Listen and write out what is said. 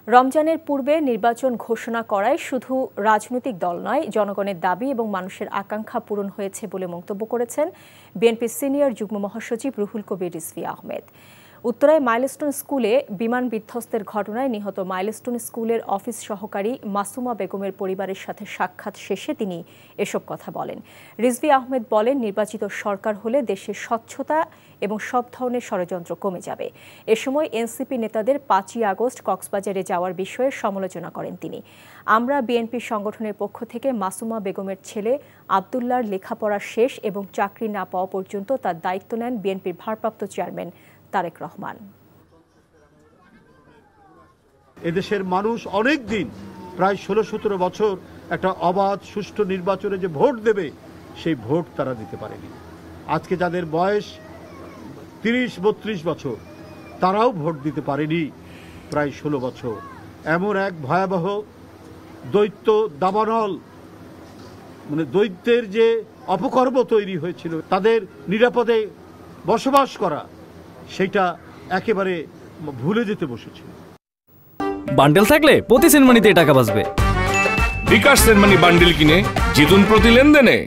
রমজানের পূর্বে নির্বাচন ঘোষণা করায় শুধু রাজনৈতিক দল নয়, জনগণের দাবি এবং মানুষের আকাঙ্ক্ষা পূরণ হয়েছে বলে মন্তব্য করেছেন বিএনপির সিনিয়র যুগ্ম মহাসচিব রুহুল কবির রিজভী আহমেদ। উত্তরায় মাইলস্টোন স্কুলে বিমান বিধ্বস্তের ঘটনায় নিহত মাইলস্টোন স্কুলের অফিস সহকারী মাসুমা বেগমের পরিবারের সাথে সাক্ষাৎ শেষে তিনি এসব কথা বলেন। রিজভী আহমেদ বলেন, নির্বাচিত সরকার হলে দেশের স্বচ্ছতা এবং সব ধরনের ষড়যন্ত্র কমে যাবে। এ সময় এনসিপি নেতাদের 5ই আগস্ট কক্সবাজারে যাওয়ার বিষয়ে সমালোচনা করেন তিনি। আমরা বিএনপি সংগঠনের পক্ষ থেকে মাসুমা বেগমের ছেলে আবদুল্লাহর লেখাপড়া শেষ এবং চাকরি না পাওয়া পর্যন্ত তার দায়িত্ব নেন বিএনপির ভারপ্রাপ্ত চেয়ারম্যান তারেক রহমান। এদেশের মানুষ অনেক দিন, প্রায় 16-17 বছর একটা অবাধ সুষ্ঠু নির্বাচনে যে ভোট দেবে, সেই ভোট তারা দিতে পারেনি। আজকে যাদের বয়স 30-32 বছর, তারাও ভোট দিতে পারেনি প্রায় 16 বছর। এমন এক ভয়াবহ দৈত্য দাবানল, মানে দৈত্যের যে অপকর্ম তৈরি হয়েছিল, তাদের নিরাপদে বসবাস করা, সেটা একেবারে ভুলে যেতে বসেছে। বান্ডেল থাকলে প্রতি সেনমানিতে টাকা বাঁচবে। বিকাশ সেনমানি বান্ডেল কিনে জিতুন প্রতি লেনদেনে।